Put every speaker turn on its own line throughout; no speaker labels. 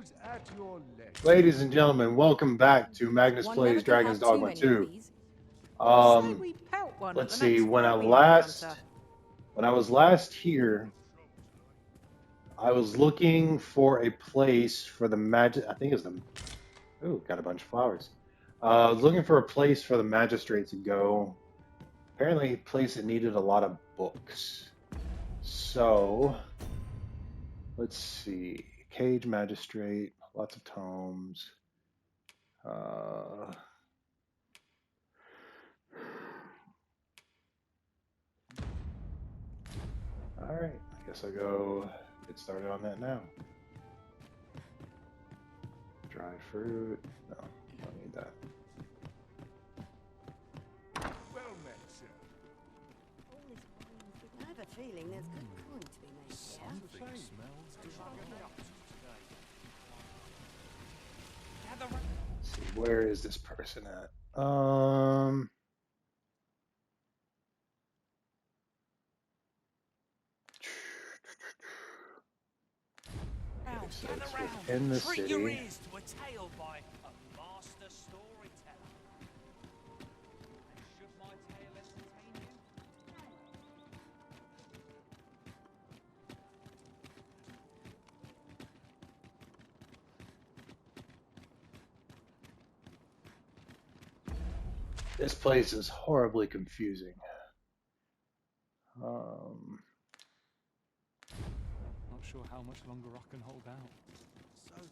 Tools at your leisure.
Ladies and gentlemen, welcome back to Magnus
One
Plays
never can
Dragon's
have too
Dogma
many
2.
of these.
Say we pelt one
Let's
at the
see,
next
when I
fight we encounter.
was last here, I was looking for a place for the magic. I think it's the. Ooh, got a bunch of flowers. I was looking for a place for the magistrate to go. Apparently, a place that needed a lot of books. So, let's see. Cage magistrate, lots of tomes. Alright, I guess I'll go get started on that now. Dried fruit. No, don't need that.
Well met, sir.
I have a feeling there's good coin to be made here.
Something smells
Let's see, where is this person at? Okay, so it's within the
Treat your
city.
ears to a tale by a master storyteller. And should my tale entertain you?
This place is horribly confusing.
Not sure how much longer I can hold out.
so tired.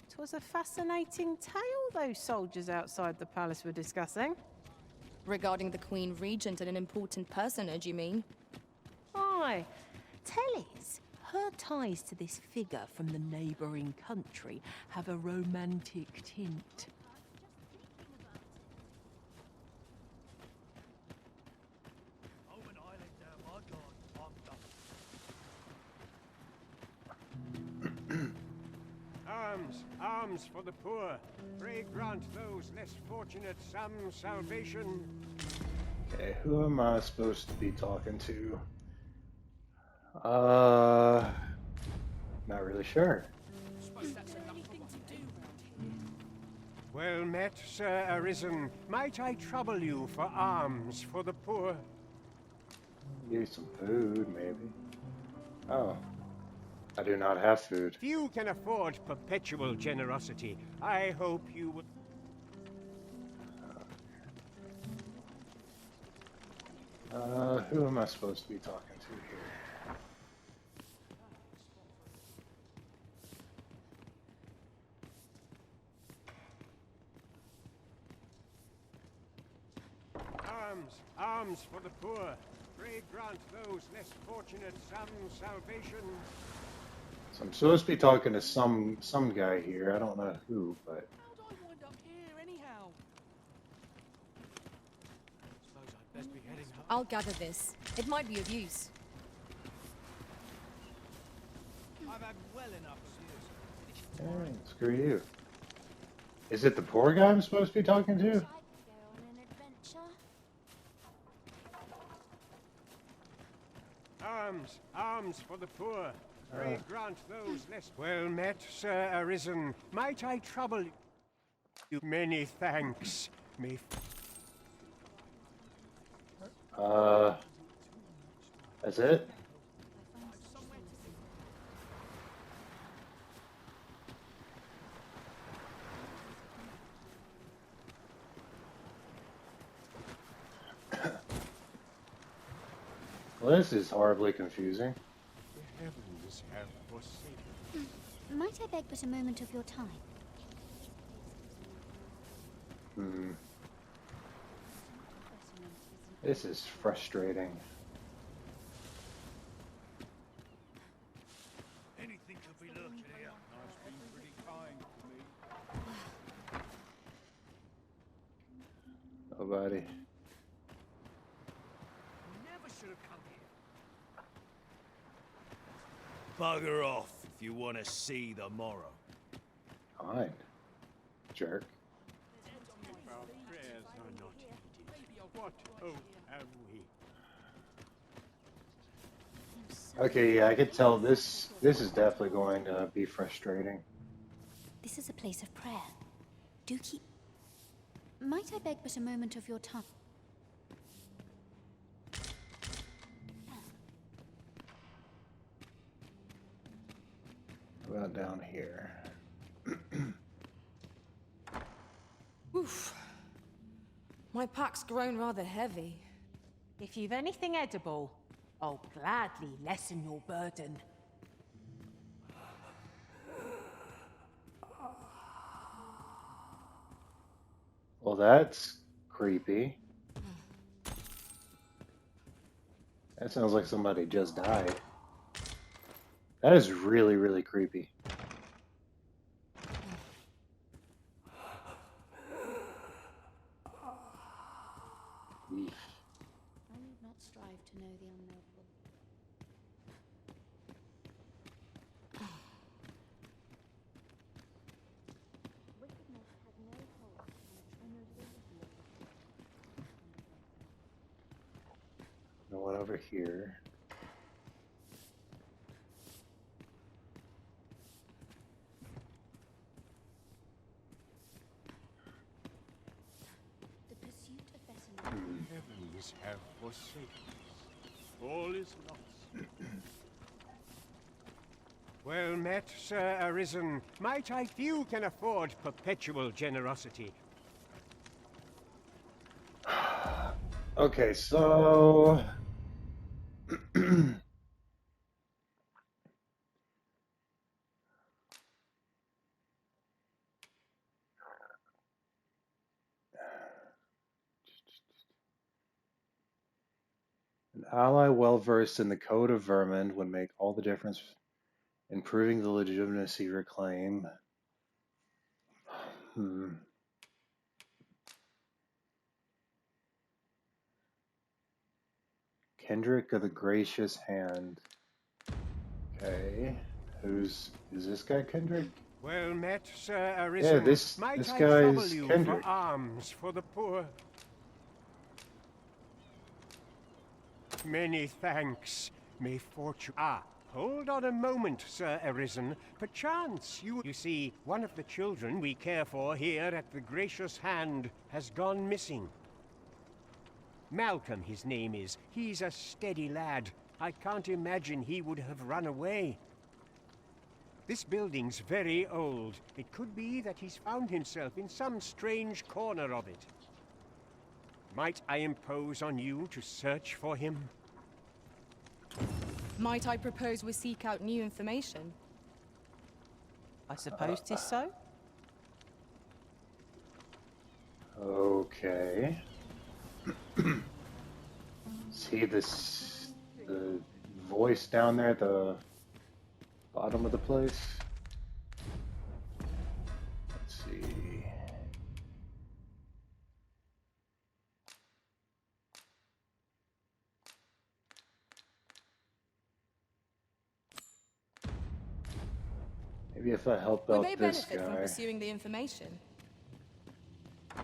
'Twas a fascinating tale those soldiers outside the palace were discussing.
Regarding the Queen Regent and an important personage, you mean?
Aye. Telly's, her ties to this figure from the neighbouring country have a romantic tint.
Oh, an islander, my god, I'm done.
Arms, arms for the poor. Pray grant those less fortunate some salvation.
Okay, who am I supposed to be talking to? Not really sure.
Well met, Sir Arisen. Might I trouble you for alms for the poor?
Give you some food, maybe. Oh, I do not have food.
Few can afford perpetual generosity. I hope you would...
Who am I supposed to be talking to here?
Arms, arms for the poor. Pray grant those less fortunate some salvation.
So I'm supposed to be talking to some guy here. I don't know who, but
How'd I wind up here, anyhow? Suppose I'd best be heading home.
I'll gather this. It might be of use.
I've had well enough of this.
eh, screw you. Is it the poor guy I'm supposed to be talking to?
Arms, arms for the poor. Pray grant those less... Well met, Sir Arisen. Might I trouble you? Many thanks. May...
That's it? Well, this is horribly confusing.
The heavens have forsaken.
Might I beg but a moment of your time?
This is frustrating.
Anything could be lurking here.
Life's been pretty kind to me.
Nobody.
Never should have come here. Bugger off if you want to see the morrow.
Fine. Jerk.
Our prayers are not heeded. What hope have we?
You so
Okay, yeah, I could tell this is definitely going to be frustrating.
This is a place of prayer. Do keep... Might I beg but a moment of your time?
What about down here?
Oof. My pack's grown rather heavy.
If you've anything edible, I'll gladly lessen your burden.
Well, that's creepy. That sounds like somebody just died. That is really, really creepy. Eesh.
I need not strive to know the unknowable. Wickedness had no hold on
No one over here.
the pursuit of better knowledge.
Heavens have forsaken us. All is lost. Well met, Sir Arisen. Might I few can afford perpetual generosity.
Okay, so an ally well versed in the code of vermin would make all the difference in proving the legitimacy of your claim. Kendrick of the Gracious Hand. Okay. Is this guy Kendrick?
Well met, Sir Arisen.
Yeah, this
Might I
guy
trouble
is
you
Kendrick.
for alms for the poor? Many thanks. May fortune... Ah, hold on a moment, Sir Arisen. Perchance you see, one of the children we care for here at the Gracious Hand has gone missing. Malcolm, his name is. He's a steady lad. I can't imagine he would have run away. This building's very old. It could be that he's found himself in some strange corner of it. Might I impose on you to search for him?
Might I propose we seek out new information?
I suppose 'tis so.
Okay. See this the voice down there at the bottom of the place? Let's see. Maybe if I help
We
out
may
this
benefit from
guy.
pursuing the information.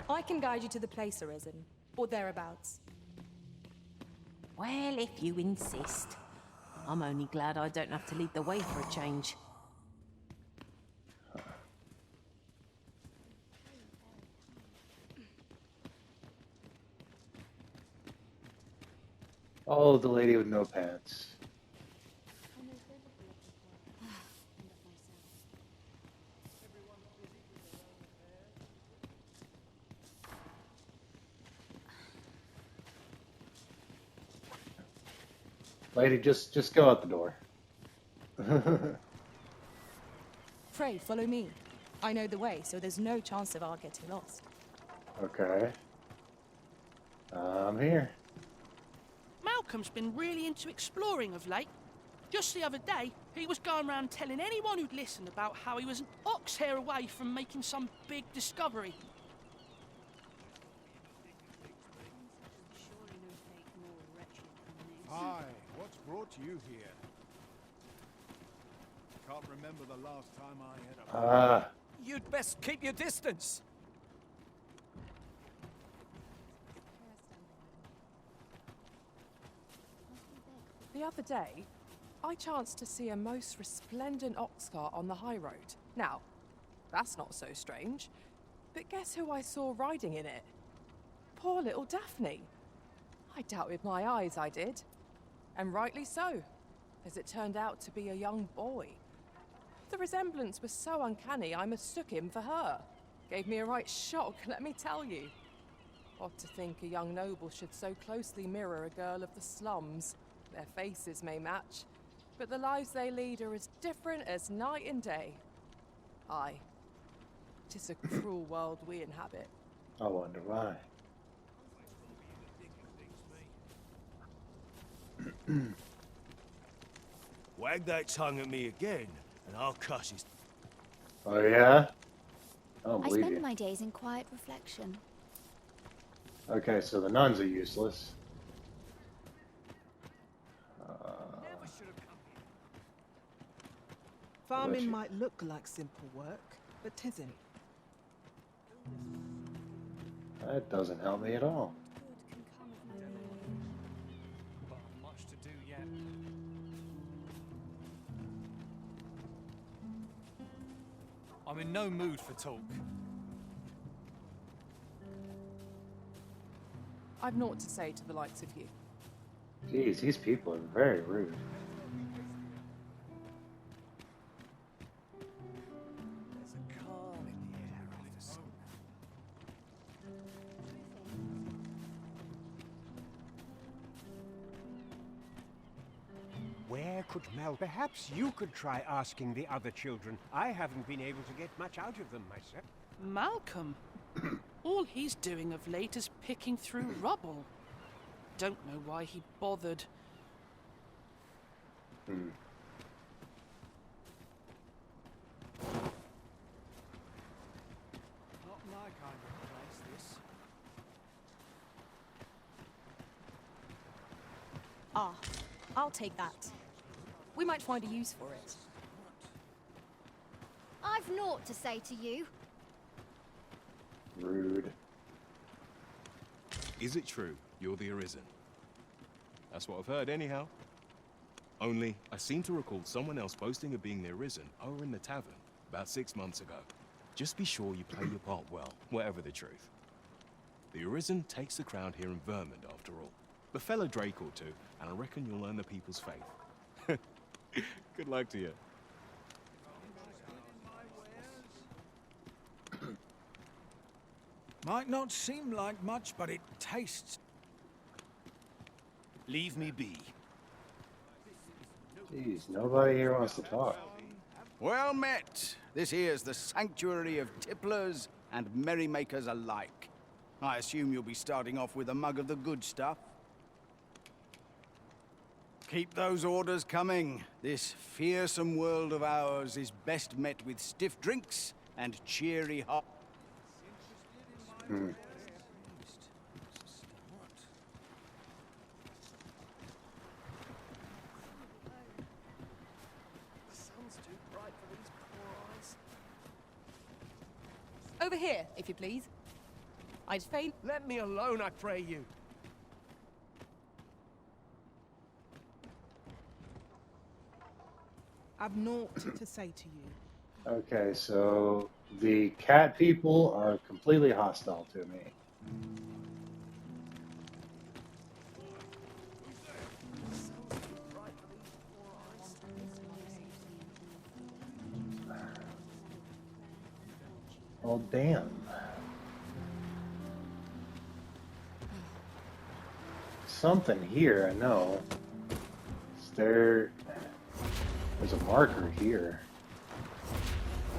I can guide you to the place, Arisen, or thereabouts.
Well, if you insist. I'm only glad I don't have to lead the way for a change.
Oh, the lady with no pants.
I know very little of the world and of myself.
Lady, just go out the door.
Pray, follow me. I know the way, so there's no chance of our getting lost.
Okay. I'm here.
Malcolm's been really into exploring of late. Just the other day, he was going around telling anyone who'd listen about how he was an ox hair away from making some big discovery.
Hi, what's brought you here? Can't remember the last time I had a...
You'd best keep your distance.
The other day,
I chanced to see a most resplendent ox cart on the high road. Now, that's not so strange. But guess who I saw riding in it? Poor little Daphne. I doubted my eyes, I did. And rightly so, as it turned out to be a young boy. The resemblance was so uncanny, I mistook him for her. Gave me a right shock, let me tell you. Odd to think a young noble should so closely mirror a girl of the slums. Their faces may match, but the lives they lead are as different as night and day. Aye, 'tis a cruel world we inhabit.
I wonder why.
Wag that tongue at me again, and I'll cuss his...
Oh yeah? I don't
I
believe
spend
you.
my days in quiet reflection.
Okay, so the nuns are useless.
Farming
you?
might look like simple work, but tisn't.
That doesn't help me at all.
But much to do yet. I'm in no mood for talk.
I've naught to say to the likes of you.
Jeez, these people are very rude.
There's a calm in the air after sun.
Where could Mal? Perhaps you could try asking the other children. I haven't been able to get much out of them myself.
Malcolm? All he's doing of late is picking through rubble. Don't know why he bothered.
Hmm.
Not my kind of place, this.
Ah, I'll take that. We might find a use for it.
I've naught to say to you.
Rude.
Is it true you're the Arisen? That's what I've heard anyhow. Only, I seem to recall someone else boasting of being the Arisen over in the tavern about 6 months ago. Just be sure you play your part well, whatever the truth. The Arisen takes the crowd here in Vermund, after all. The fellow Drake ought to, and I reckon you'll earn the people's faith. Good luck to you.
Might not seem like much, but it tastes. Leave me be.
Jeez, nobody here wants to talk.
Well met. This here's the sanctuary of tipplers and merrymakers alike. I assume you'll be starting off with a mug of the good stuff. Keep those orders coming. This fearsome world of ours is best met with stiff drinks and cheery hearts.
Hmm.
The sun's too bright for these poor eyes.
Over here, if you please. I'd fain...
Let me alone, I pray you.
I've naught to say to you.
Okay, so the cat people are completely hostile to me. Oh, damn. Something here, I know. There's a marker here.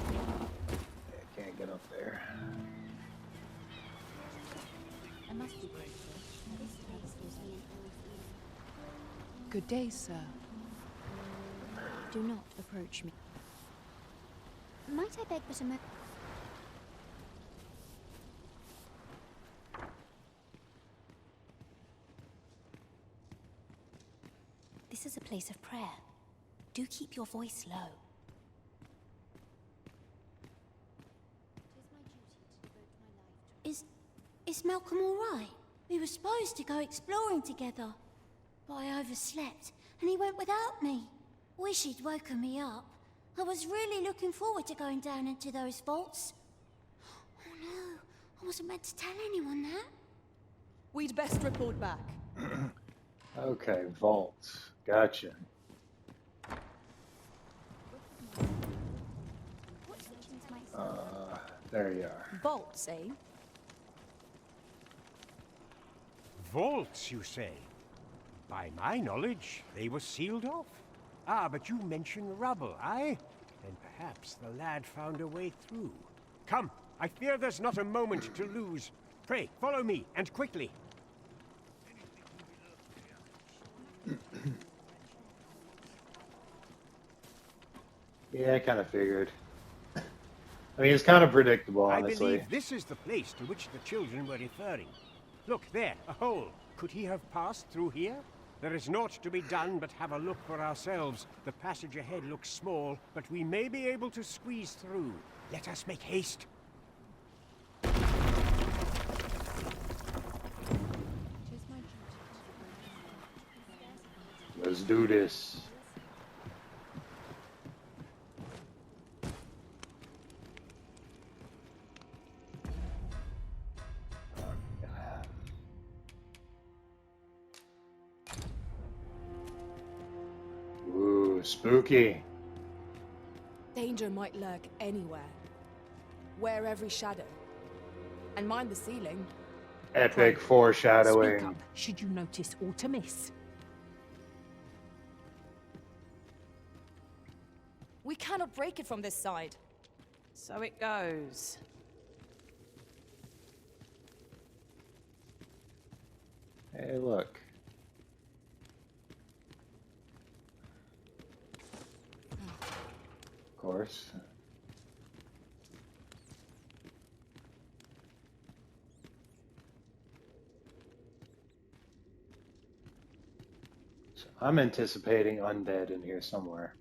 I can't get up there.
I must be grateful. This place gives me.
Good day, sir.
Do not approach me. Might I beg but a moment? This is a place of prayer. Do keep your voice low. Is Malcolm all right? We were supposed to go exploring together, but I overslept, and he went without me. Wish he'd woken me up. I was really looking forward to going down into those vaults. Oh no, I wasn't meant to tell anyone that.
We'd best report back.
Okay, vault. Gotcha. There you are.
Vaults, eh?
Vaults, you say? By my knowledge, they were sealed off. Ah, but you mentioned rubble, aye? Then perhaps the lad found a way through. Come, I fear there's not a moment to lose. Pray, follow me, and quickly.
Yeah, I kind of figured. I mean, it's kind of predictable, honestly.
I believe this is the place to which the children were referring. Look there, a hole. Could he have passed through here? There is naught to be done but have a look for ourselves. The passage ahead looks small, but we may be able to squeeze through. Let us make haste.
Let's do this. Ooh, spooky.
Danger might lurk anywhere. Wear every shadow. And mind the ceiling.
Epic
Speak
foreshadowing.
up, should you notice aught amiss.
We cannot break it from this side.
So it goes.
Hey, look. Of course. So I'm anticipating undead in here somewhere.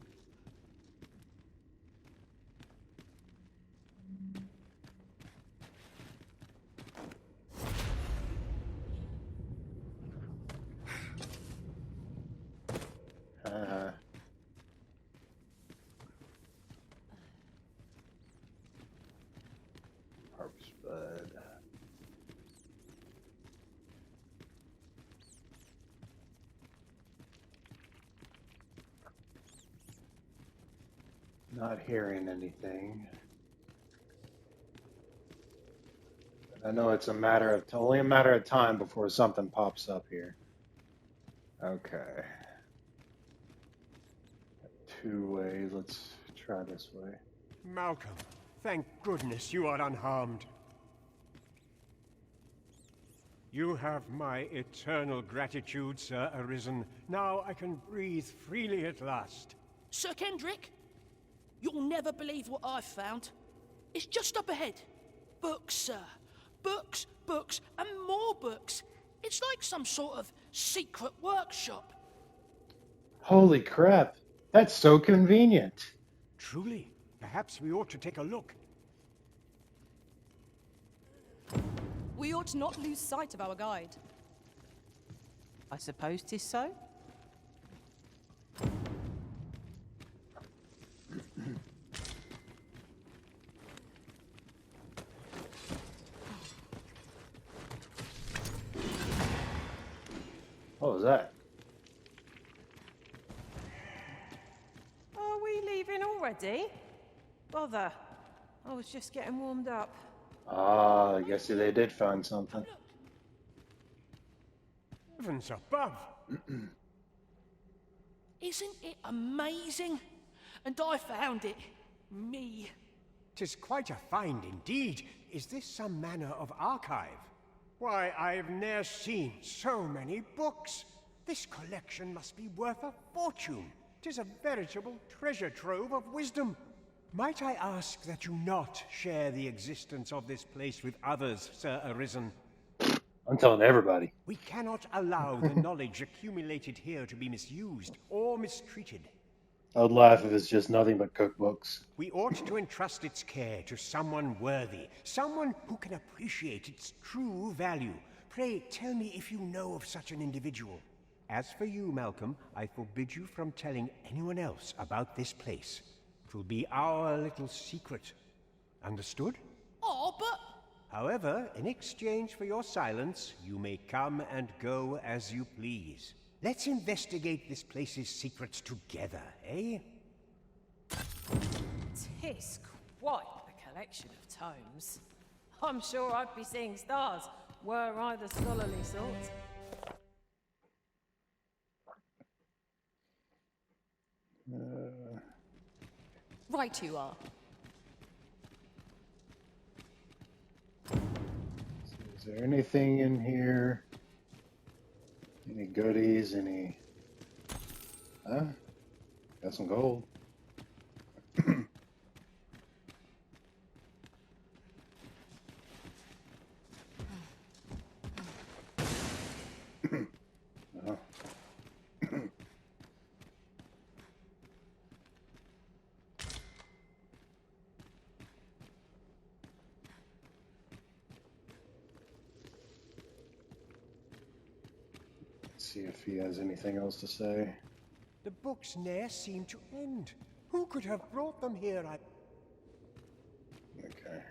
Harp's Bud. Not hearing anything. I know it's only a matter of time before something pops up here. Okay. Two ways. Let's try this way.
Malcolm, thank goodness you are unharmed. You have my eternal gratitude, Sir Arisen. Now I can breathe freely at last.
Sir Kendrick, you'll never believe what I've found. It's just up ahead. Books, sir. Books, books, and more books. It's like some sort of secret workshop.
Holy crap. That's so convenient.
Truly, perhaps we ought to take a look.
We ought not lose sight of our guide.
I suppose 'tis so.
What was that?
Are we leaving already? Bother. I was just getting warmed up.
Ah, I guess they did find something.
Heavens above!
Isn't it amazing? And I found it. Me.
'Tis quite a find indeed. Is this some manner of archive? Why, I've ne'er seen so many books. This collection must be worth a fortune. 'Tis a veritable treasure trove of wisdom. Might I ask that you not share the existence of this place with others, Sir Arisen?
I'm telling everybody.
We cannot allow the knowledge accumulated here to be misused or mistreated.
I would laugh if it's just nothing but cookbooks.
We ought to entrust its care to someone worthy, someone who can appreciate its true value. Pray tell me if you know of such an individual. As for you, Malcolm, I forbid you from telling anyone else about this place. It will be our little secret. Understood?
Oh, but...
However, in exchange for your silence, you may come and go as you please. Let's investigate this place's secrets together, eh?
Tis quite a collection of tomes. I'm sure I'd be seeing stars, were I the scholarly sort.
Right you are.
Is there anything in here? Any goodies? Any? Huh? Got some gold. Oh. See if he has anything else to say.
The books ne'er seem to end. Who could have brought them here?
Okay.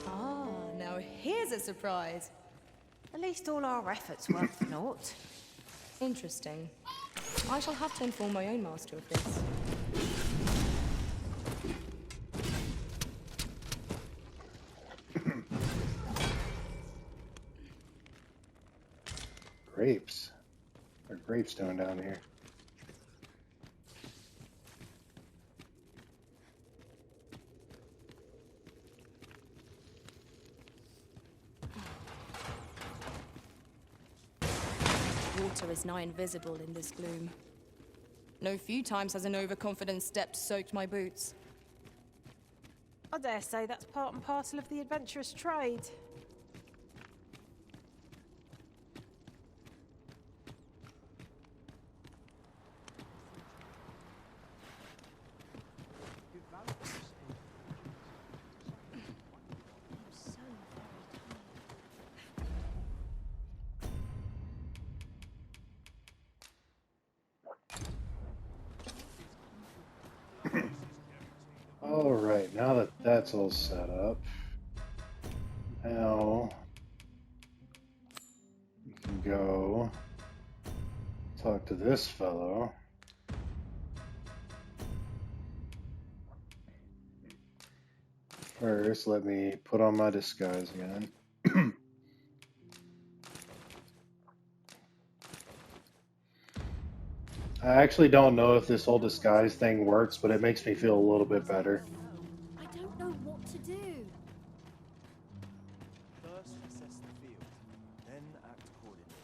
Ah, now here's a surprise.
At least all our efforts weren't for naught.
Interesting. I shall have to inform my own master of this.
Grapes. What are grapes doing down here?
Water is nigh invisible in this gloom. No few times has an overconfident step soaked my boots.
I dare say that's part and parcel of the adventurous trade.
Alright, now that that's all set up, now we can go talk to this fellow. First, let me put on my disguise again. I actually don't know if this whole disguise thing works, but it makes me feel a little bit better.
I don't know what to do.
First assess the field, then act accordingly.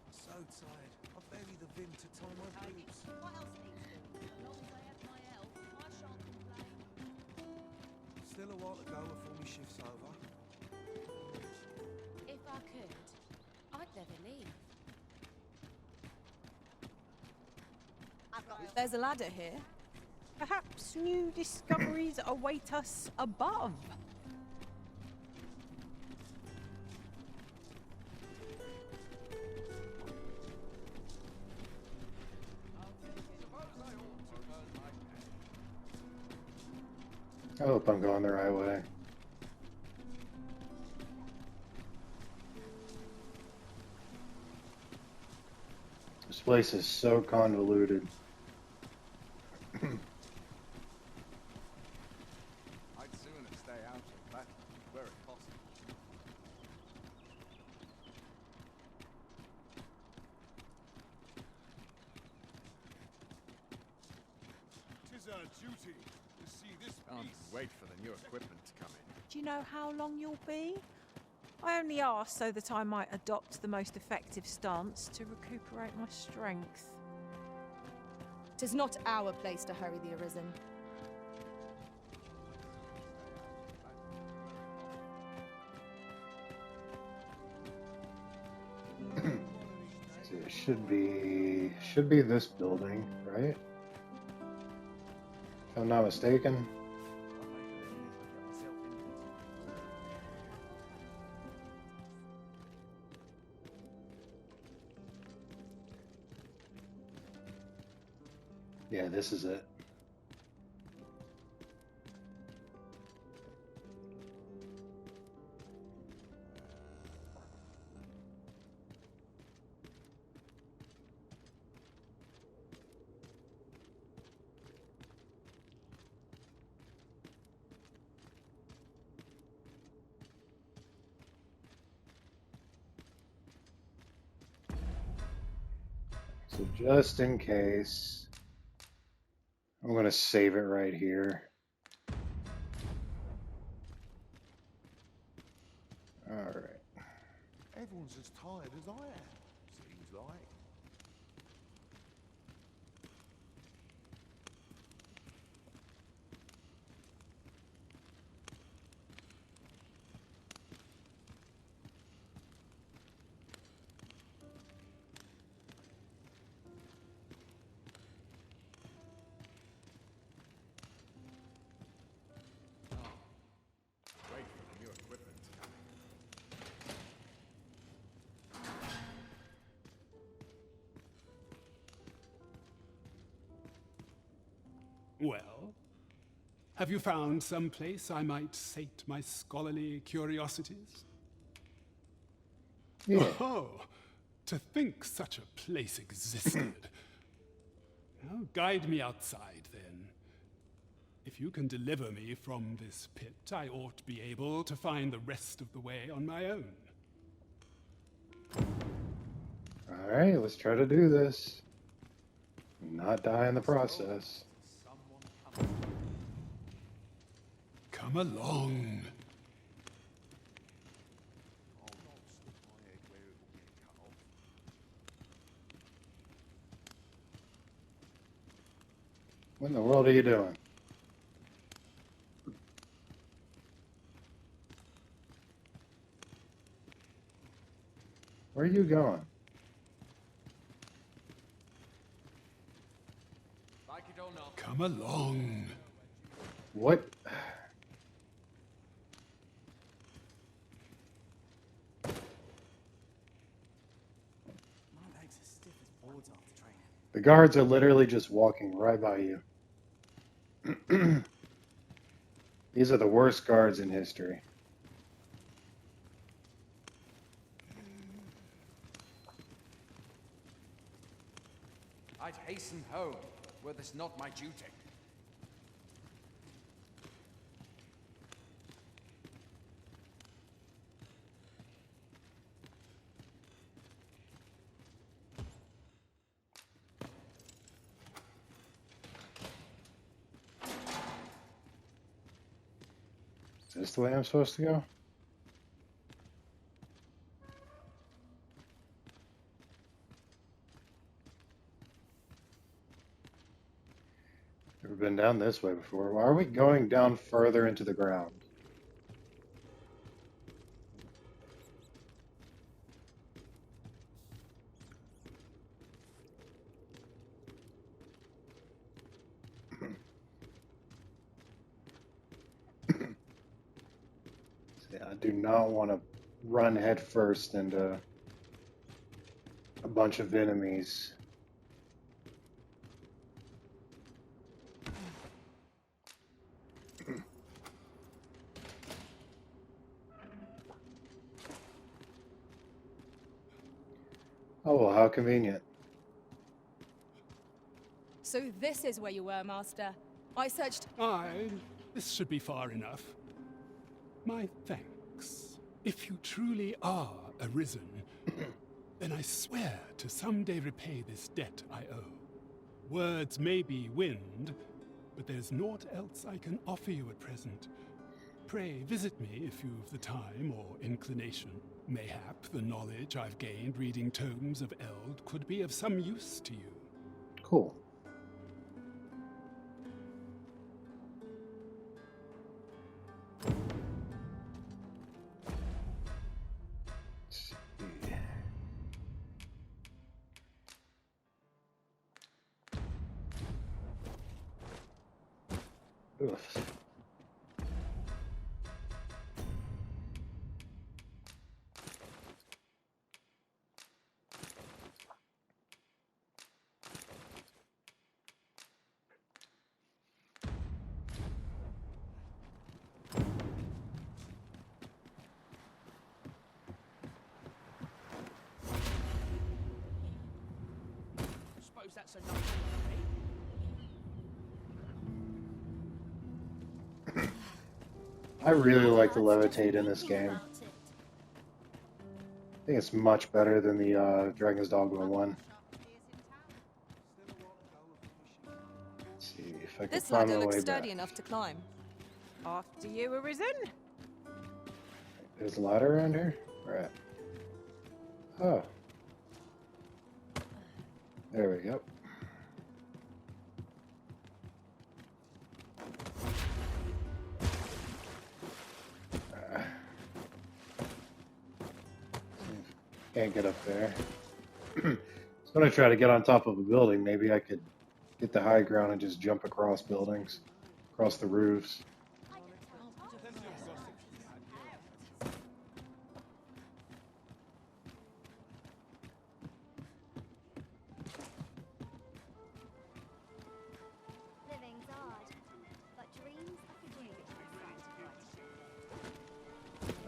So tired, I bury the vim to tie my boots.
What else needs doing? As long as I have my help, I shan't complain.
Still a while to go before my shift's over.
If I could, I'd never leave. There's a ladder here.
Perhaps new discoveries await us above.
I hope I'm going the right way. This place is so convoluted.
I'd sooner stay out of battle where it possible.
Tis our duty to see this
Can't wait for the new equipment to come in.
Do you know how long you'll be? I only asked so that I might adopt the most effective stance to recuperate my strength.
'Tis not our place to hurry the Arisen.
should be this building, right? If I'm not mistaken. Yeah, this is it. So just in case, I'm going to save it right here. All right.
Everyone's as tired as I am, seems like.
Wait for the new equipment coming.
Well, have you found some place I might sate my scholarly curiosities?
Yeah.
Oh, to think such a place existed. Now, guide me outside, then. If you can deliver me from this pit, I ought to be able to find the rest of the way on my own.
All right, let's try to do this. Not die in the process.
Come along.
What in the world are you doing? Where are you going?
Like it or not.
Come along.
What?
My legs are stiff as boards after training.
The guards are literally just walking right by you. These are the worst guards in history.
I'd hasten home, were this not my duty.
Is this the way I'm supposed to go? Never been down this way before. Why are we going down further into the ground? See, I do not want to run headfirst into a bunch of enemies. Oh, well, how convenient.
So this is where you were, Master. I searched...
Aye, this should be far enough. My thanks. If you truly are arisen, then I swear to someday repay this debt I owe. Words may be wind, but there's naught else I can offer you at present. Pray visit me if you've the time or inclination. Mayhap the knowledge I've gained reading tomes of Eld could be of some use to you.
Cool. Oof.
Suppose that's enough for me.
I really like the levitate in this game. I think it's much better than the Dragon's Dogma one. Let's see if I can
This
find
ladder
my
looks
way
sturdy
back.
enough to climb.
After you, Arisen.
There's a ladder around here? Right. Oh. There we go. Can't get up there. I was going to try to get on top of a building. Maybe I could get the high ground and just jump across buildings, across the roofs.
Living's hard, but dreams are for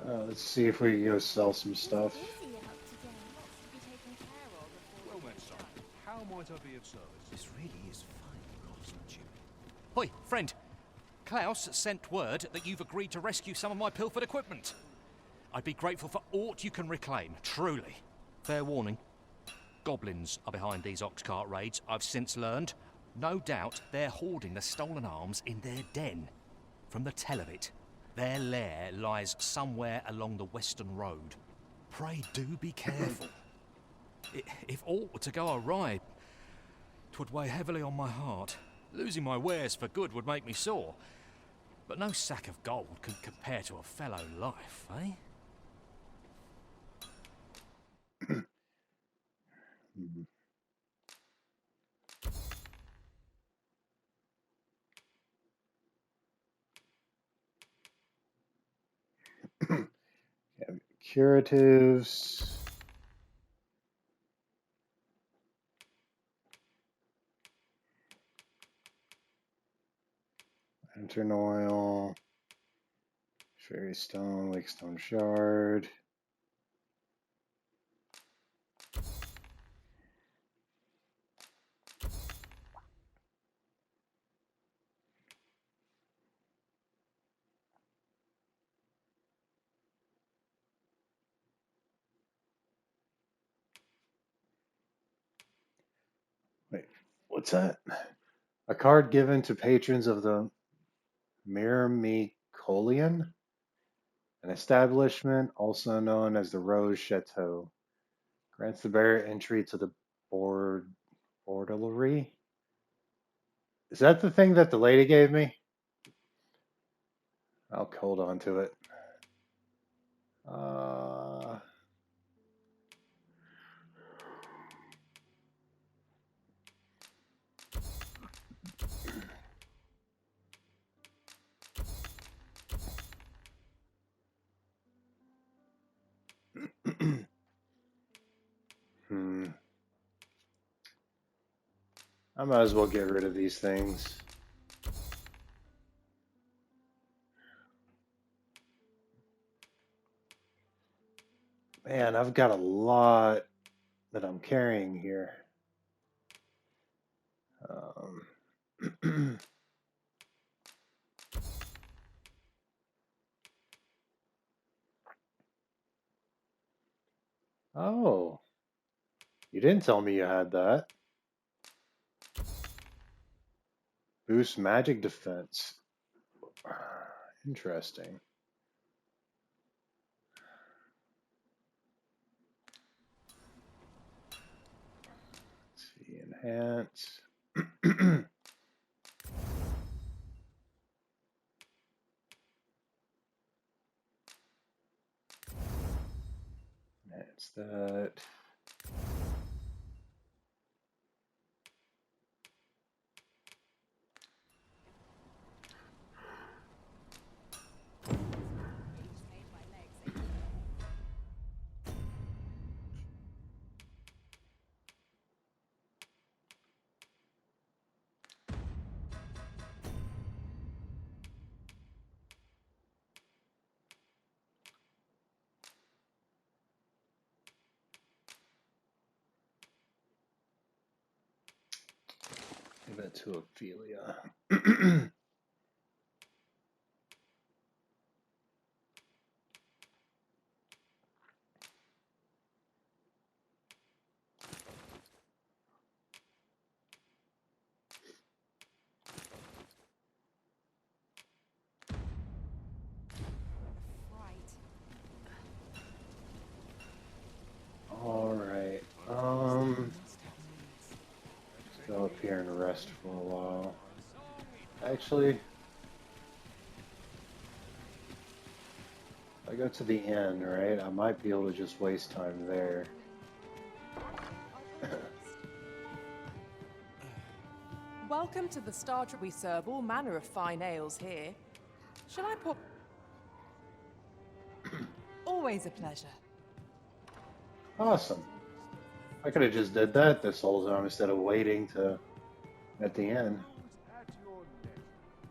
dreamers.
Let's see if we can go sell some stuff.
Well met, son. How might I be of service?
This really is fine craftsmanship. Hoi, friend. Klaus sent word that you've agreed to rescue some of my pilfered equipment. I'd be grateful for aught you can reclaim, truly. Fair warning. Goblins are behind these ox cart raids, I've since learned. No doubt they're hoarding the stolen arms in their den. From the tell of it, their lair lies somewhere along the western road. Pray do be careful. If aught were to go awry, 'twould weigh heavily on my heart. Losing my wares for good would make me sore. But no sack of gold can compare to a fellow life, eh?
Curatives. Lantern oil. Fairy stone, lake stone shard. Wait, what's that? A card given to patrons of the Myrmicolian, an establishment also known as the Rose Chateau. Grants the bearer entry to the bordelry. Is that the thing that the lady gave me? I'll hold on to it. I might as well get rid of these things. Man, I've got a lot that I'm carrying here. Oh, you didn't tell me you had that. Boost magic defense. Interesting. Let's see, enhance. Enhance that. Give it to Ophelia. Alright, let's go up here and rest for a while. Actually, if I go to the end, right, I might be able to just waste time there.
Welcome to the Star Trek. We serve all manner of fine ales here. Shall I put... Always a pleasure.
Awesome. I could have just did that this whole time instead of waiting to at the end.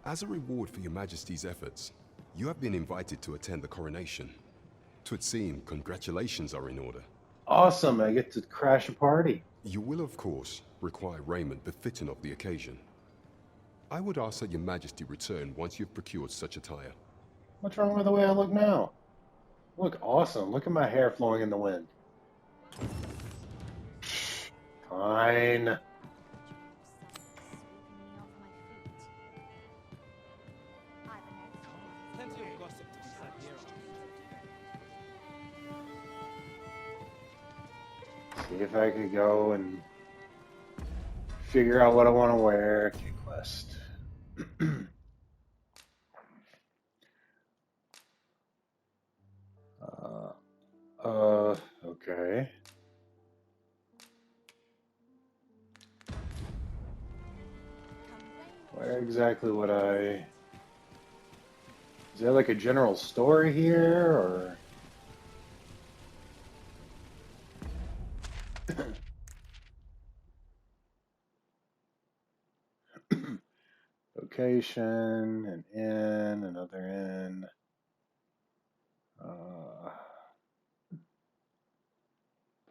As a reward for your Majesty's efforts, you have been invited to attend the coronation. 'Twould seem congratulations are in order.
Awesome, I get to crash a party.
You will, of course, require raiment befitting of the occasion. I would ask that your Majesty return once you've procured such attire.
What's wrong with the way I look now? I look awesome. Look at my hair flowing in the wind. Fine. See if I could go and figure out what I want to wear. Okay, quest. Okay. Where exactly would I... Is there like a general story here, or... Location, an inn, another inn.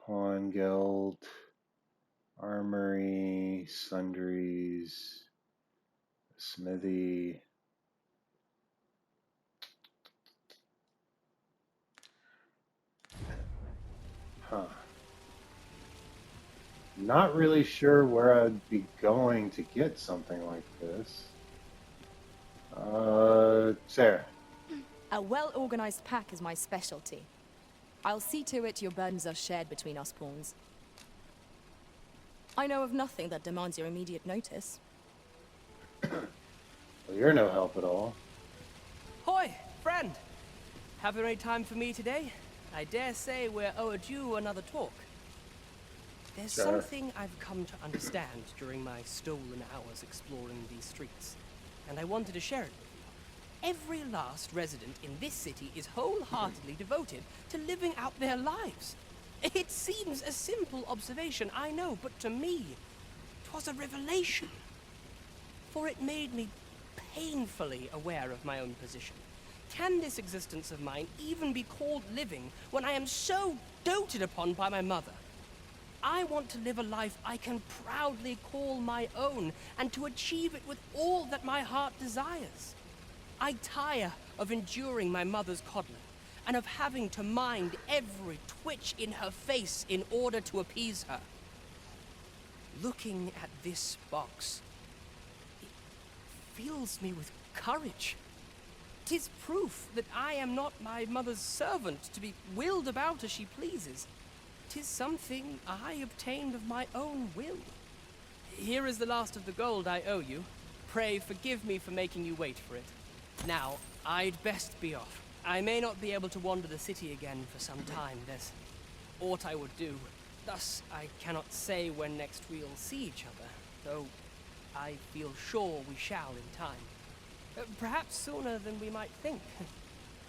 Pawn guild, armory, sundries, smithy. Huh. Not really sure where I'd be going to get something like this. Sarah.
A well-organized pack is my specialty. I'll see to it your burdens are shared between us pawns. I know of nothing that demands your immediate notice.
Well, you're no help at all.
Hoi, friend! Have you any time for me today? I dare say we're overdue another talk. There's
Sure.
something I've come to understand during my stolen hours exploring these streets, and I wanted to share it with you. Every last resident in this city is wholeheartedly devoted to living out their lives. It seems a simple observation, I know, but to me, 'twas a revelation. For it made me painfully aware of my own position. Can this existence of mine even be called living when I am so doted upon by my mother? I want to live a life I can proudly call my own, and to achieve it with all that my heart desires. I tire of enduring my mother's coddling, and of having to mind every twitch in her face in order to appease her. Looking at this box, it fills me with courage. 'Tis proof that I am not my mother's servant to be willed about as she pleases. 'Tis something I obtained of my own will. Here is the last of the gold I owe you. Pray forgive me for making you wait for it. Now, I'd best be off. I may not be able to wander the city again for some time. There's aught I would do. Thus, I cannot say when next we'll see each other, though I feel sure we shall in time. Perhaps sooner than we might think.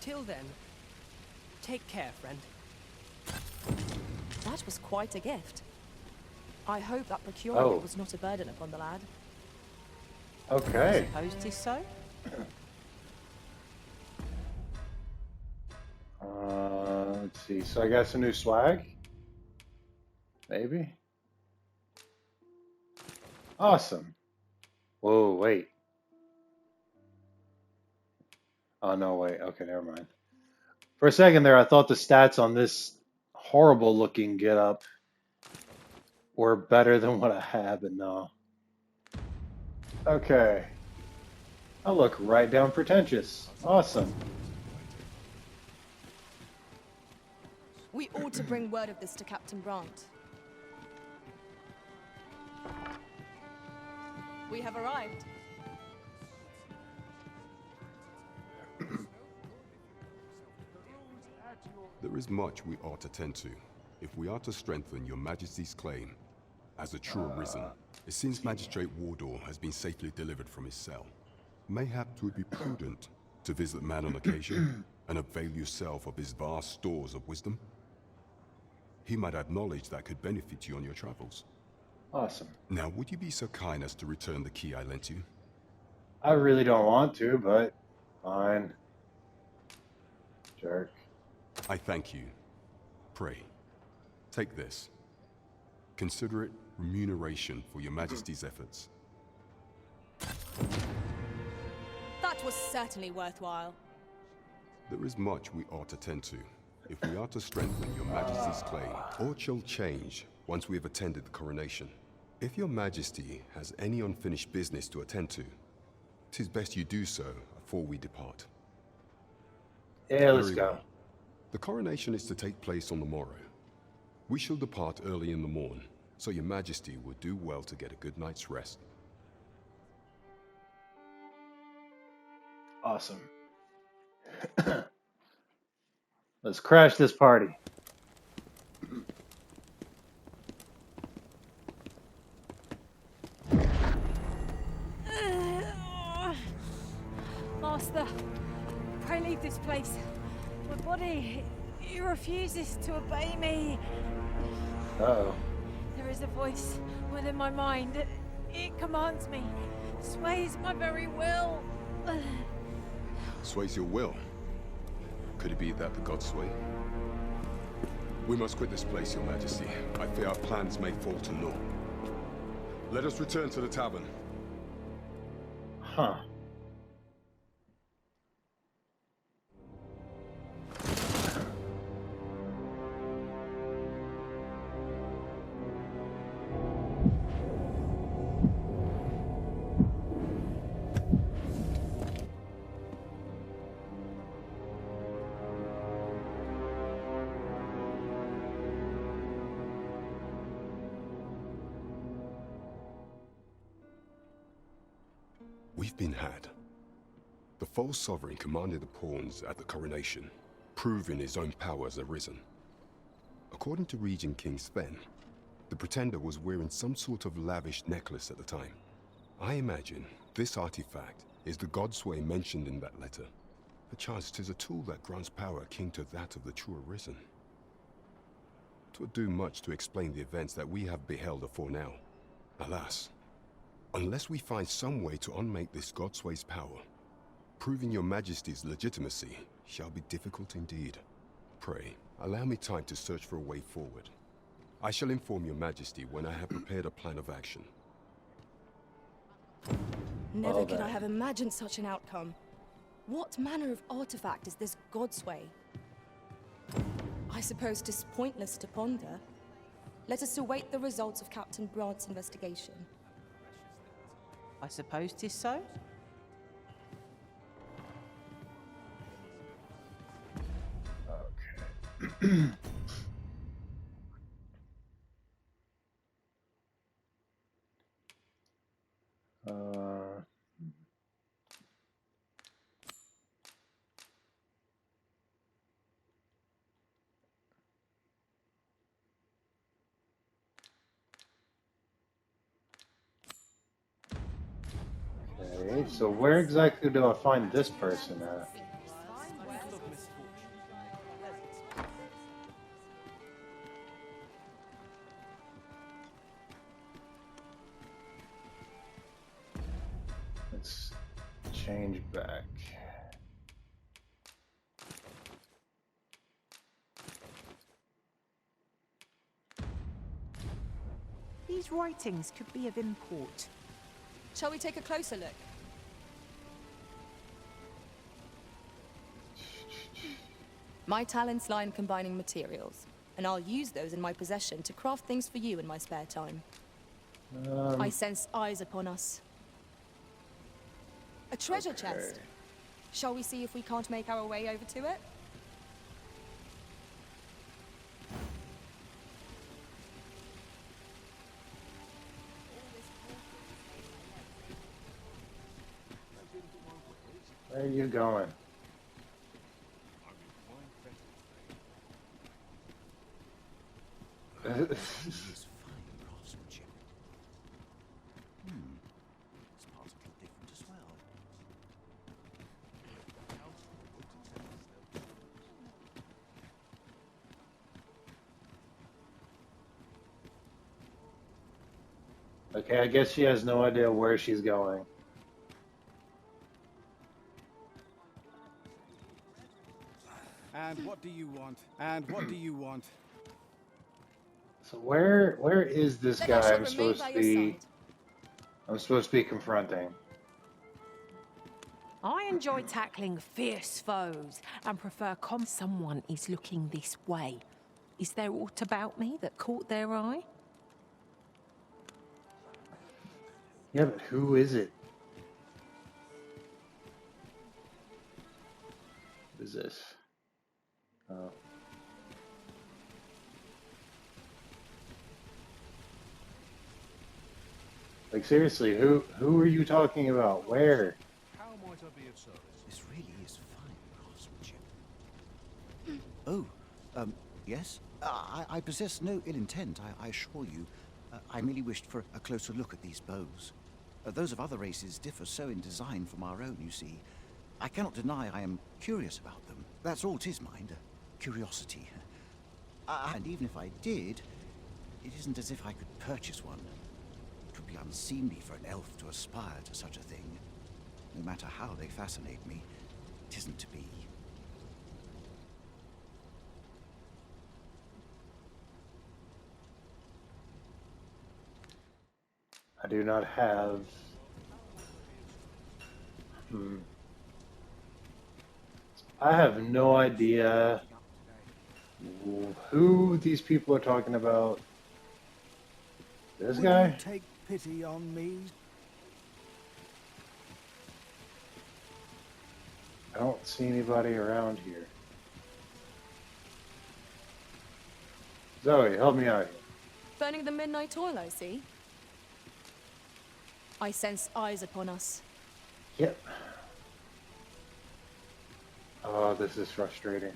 Till then, take care, friend.
That was quite a gift. I hope that procuring
Oh.
it was not a burden upon the lad.
Okay.
Suppose 'tis so?
Let's see. So I got some new swag? Maybe? Awesome. Whoa, wait. Oh, no, wait. Okay, never mind. For a second there, I thought the stats on this horrible looking getup were better than what I had, but no. Okay. I look right down pretentious. Awesome.
We ought to bring word of this to Captain Brandt. We have arrived.
There is much we ought to tend to, if we are to strengthen your Majesty's claim as a true arisen. It seems Magistrate Wardor has been safely delivered from his cell. Mayhap it would be prudent to visit the man on occasion and avail yourself of his vast stores of wisdom. He might have knowledge that could benefit you on your travels.
Awesome.
Now, would you be so kind as to return the key I lent you?
I really don't want to, but fine. Jerk.
I thank you. Pray, take this. Consider it remuneration for your Majesty's efforts.
That was certainly worthwhile.
There is much we ought to tend to, if we are to strengthen your Majesty's claim. Aught shall change once we have attended the coronation. If your Majesty has any unfinished business to attend to, 'tis best you do so before we depart.
Yeah, let's
Very
go.
well. The coronation is to take place on the morrow. We shall depart early in the morn, so your Majesty would do well to get a good night's rest.
Awesome. Let's crash this party.
Master, pray leave this place. My body, it refuses to obey me.
Uh-oh.
There is a voice within my mind. It commands me, sways my very will.
Sways your will? Could it be that the gods sway? We must quit this place, your Majesty. I fear our plans may fall to naught. Let us return to the tavern.
Huh.
We've been had. The false sovereign commanded the pawns at the coronation, proving his own power as arisen. According to Regent King Sven, the pretender was wearing some sort of lavish necklace at the time. I imagine this artifact is the godsway mentioned in that letter. Perchance 'tis a tool that grants power akin to that of the true arisen. 'Twould do much to explain the events that we have beheld afore now. Alas, unless we find some way to unmake this godsway's power, proving your Majesty's legitimacy shall be difficult indeed. Pray, allow me time to search for a way forward. I shall inform your Majesty when I have prepared a plan of action.
Never could I have imagined such an outcome. What manner of artifact is this godsway? I suppose 'tis pointless to ponder. Let us await the results of Captain Brandt's investigation.
I suppose 'tis so.
Okay. Okay, so where exactly do I find this person at? Let's change back.
These writings could be of import.
Shall we take a closer look? My talents lie in combining materials, and I'll use those in my possession to craft things for you in my spare time. I sense eyes upon us. A treasure chest. Shall we see if we can't make our way over to it?
Where are you going?
It's fine craftsmanship. This part's a little different as well.
Okay, I guess she has no idea where she's going.
And what do you want? And what do you want?
So where is this
Then I
guy
shall
I'm
remain
supposed
by
to
your
be
side.
confronting?
I enjoy tackling fierce foes and prefer someone is looking this way. Is there aught about me that caught their eye?
Yeah, but who is it? What is this? Oh. Like seriously, who are you talking about? Where?
How might I be of service?
This really is fine craftsmanship. Oh, yes? I possess no ill intent, I assure you. I merely wished for a closer look at these bows. Those of other races differ so in design from our own, you see. I cannot deny I am curious about them. That's all 'tis, mind. Curiosity. And even if I did, it isn't as if I could purchase one. It would be unseemly for an elf to aspire to such a thing. No matter how they fascinate me, it isn't to be.
I do not have. I have no idea who these people are talking about. This guy?
Take pity on me.
I don't see anybody around here. Zoe, help me out here.
Burning the midnight oil, I see. I sense eyes upon us.
Yep. Oh, this is frustrating.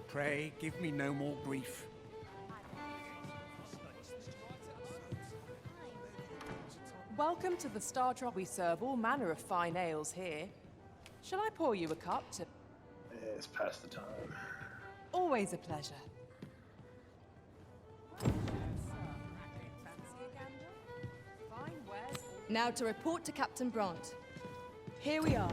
Pray, give me no more grief.
Welcome to the Star Drop. We serve all manner of fine ales here. Shall I pour you a cup to...
It's past the time.
Always a pleasure.
Now to report to Captain Brandt. Here we are.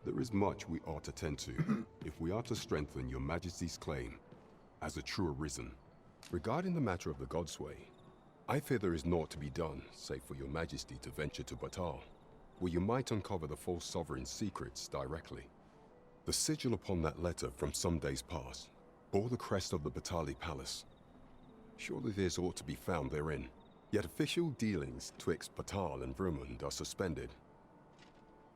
There is much we ought to tend to, if we are to strengthen your Majesty's claim as a true Arisen. Regarding the matter of the Godsway, I fear there is naught to be done, save for your Majesty to venture to Batal, where you might uncover the false sovereign's secrets directly. The sigil upon that letter from some days past bore the crest of the Batali Palace. Surely there's aught to be found therein. Yet official dealings twixt Batal and Vermund are suspended.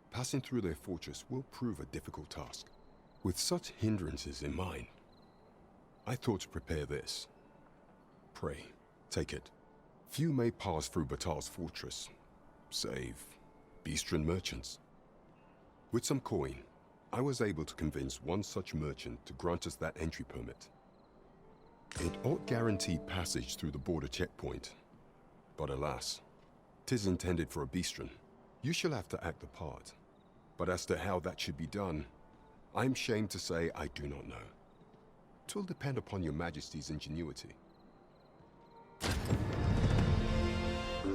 Passing through their fortress will prove a difficult task. With such hindrances in mind, I thought to prepare this. Pray, take it. Few may pass through Batal's fortress, save Beastren merchants. With some coin, I was able to convince one such merchant to grant us that entry permit. It ought guarantee passage through the border checkpoint, but alas, 'tis intended for a Beastren. You shall have to act the part, but as to how that should be done, I'm shamed to say I do not know. 'Twill depend upon your Majesty's ingenuity.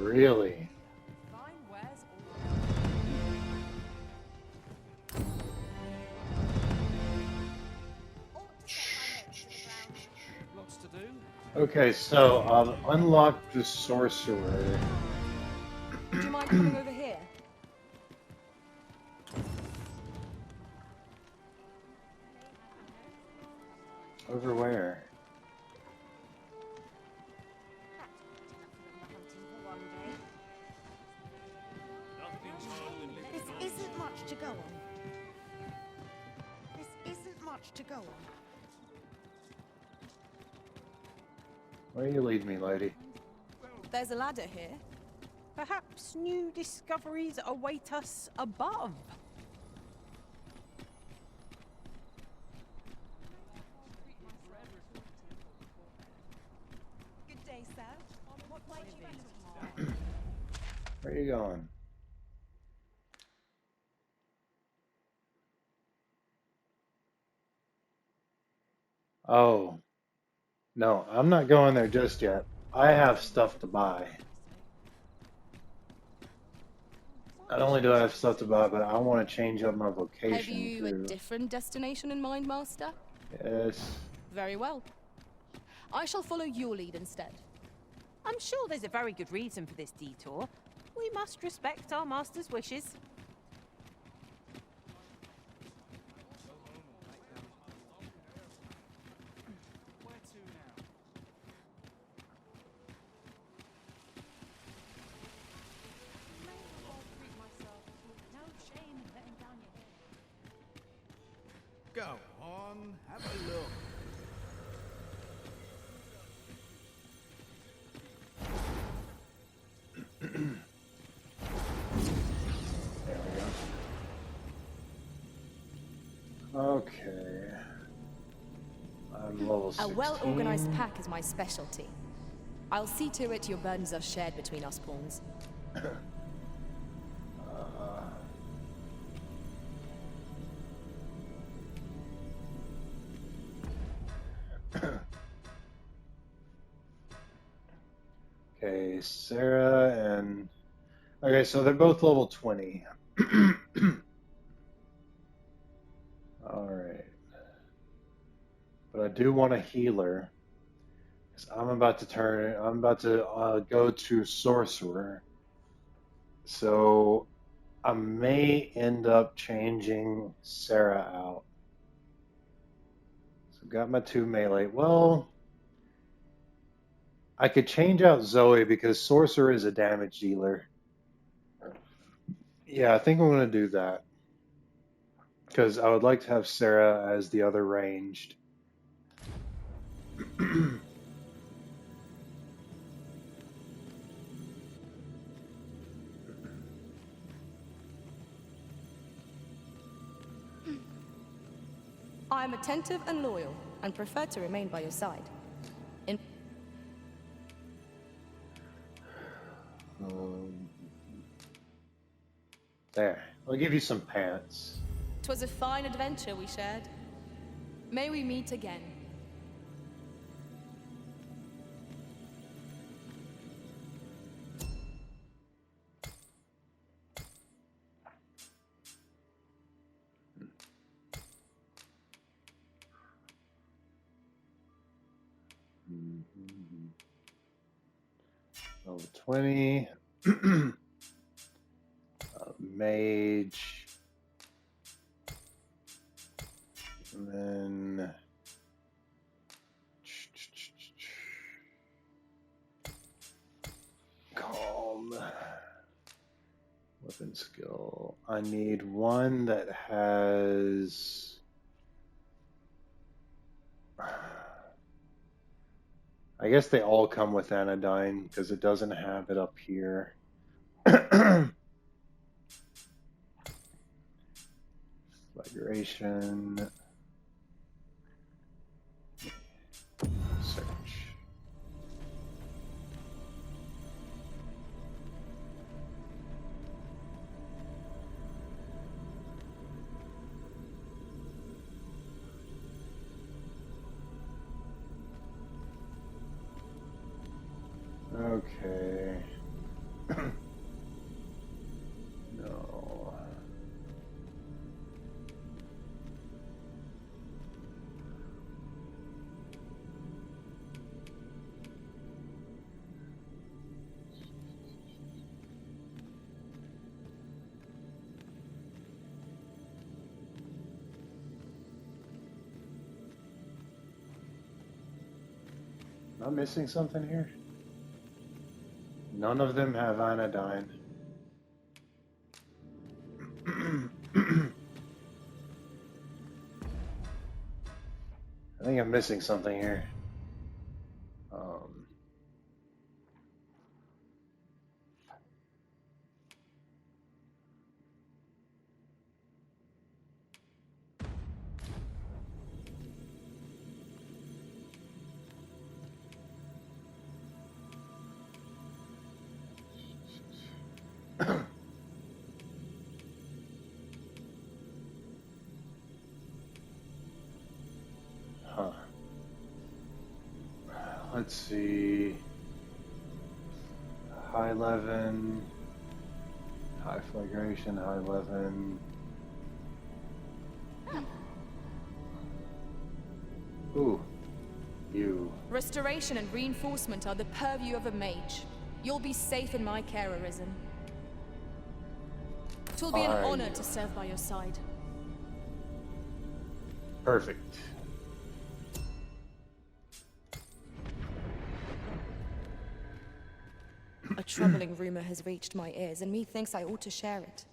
Really?
Lots to do.
Okay, so unlock the sorcerer.
Do you mind coming over here?
Over where?
This isn't much to go on. This isn't much to go on.
Where you lead me, lady?
There's a ladder here.
Perhaps new discoveries await us above.
Good day, sir. What way do you recommend?
Where are you going? Oh. No, I'm not going there just yet. I have stuff to buy. Not only do I have stuff to buy, but I want to change up my vocation
Have you a
too.
different destination in mind, Master?
Yes.
Very well. I shall follow your lead instead.
I'm sure there's a very good reason for this detour. We must respect our master's wishes.
Go on, have a look.
Okay. I'm level 16.
A well-organized pack is my specialty. I'll see to it your burdens are shared between us pawns.
Okay, Sarah and... Okay, so they're both level 20. Alright. But I do want a healer. Because I'm about to go to Sorcerer. So I may end up changing Sarah out. So got my 2 melee. Well... I could change out Zoe because Sorcerer is a damage dealer. Yeah, I think I'm going to do that. Because I would like to have Sarah as the other ranged.
I am attentive and loyal, and prefer to remain by your side.
There, I'll give you some pants.
'Twas a fine adventure we shared. May we meet again.
Level 20. Mage. And then... Calm. Weapon skill. I need one that has... I guess they all come with anodyne because it doesn't have it up here. Flagration. Search. Okay. Am I missing something here? None of them have anodyne. I think I'm missing something here. Huh. Let's see. High 11, high flagration, high 11. Ooh, you.
Restoration and reinforcement are the purview of a mage. You'll be safe in my care, Arisen. It will be an honor to serve by your side.
Perfect.
A troubling rumor has reached my ears, and methinks I ought to share it.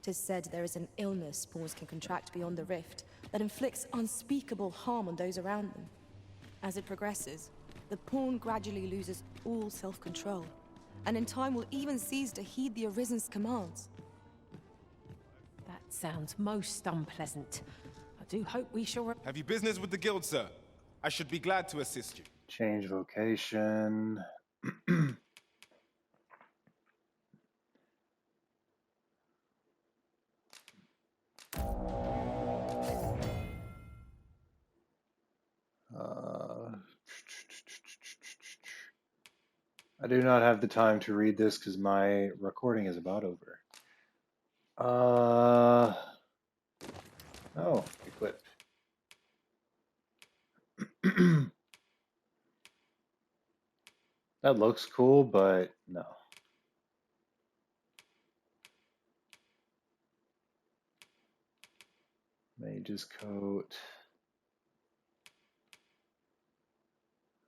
'Tis said there is an illness pawns can contract beyond the rift that inflicts unspeakable harm on those around them. As it progresses, the pawn gradually loses all self-control, and in time will even cease to heed the Arisen's commands.
That sounds most unpleasant. I do hope we shall...
Have you business with the guild, sir? I should be glad to assist you.
Change vocation. I do not have the time to read this because my recording is about over. Oh, equip. That looks cool, but no. Mage's coat.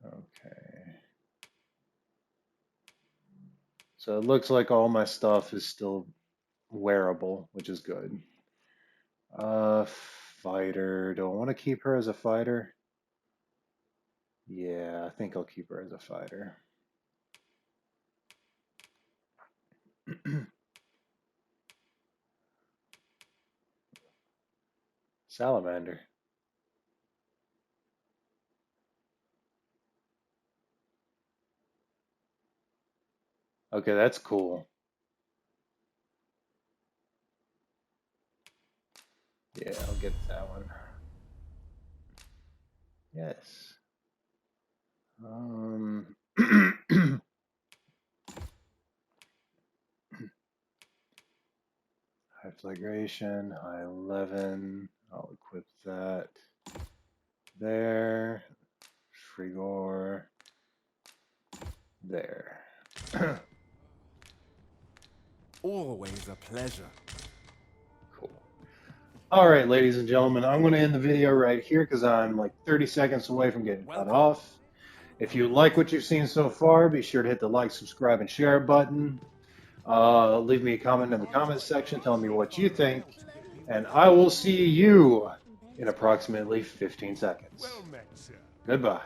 Okay. So it looks like all my stuff is still wearable, which is good. Fighter. Do I want to keep her as a fighter? Yeah, I think I'll keep her as a fighter. Salamander. Okay, that's cool. Yeah, I'll get that one. Yes. High flagration, high 11. I'll equip that. There. Frigor. There.
Always a pleasure.
Cool. All right, ladies and gentlemen, I'm going to end the video right here because I'm like 30 seconds away from getting cut off. If you like what you've seen so far, be sure to hit the like, subscribe, and share button. Leave me a comment in the comments section telling me what you think. And I will see you in approximately 15 seconds. Goodbye.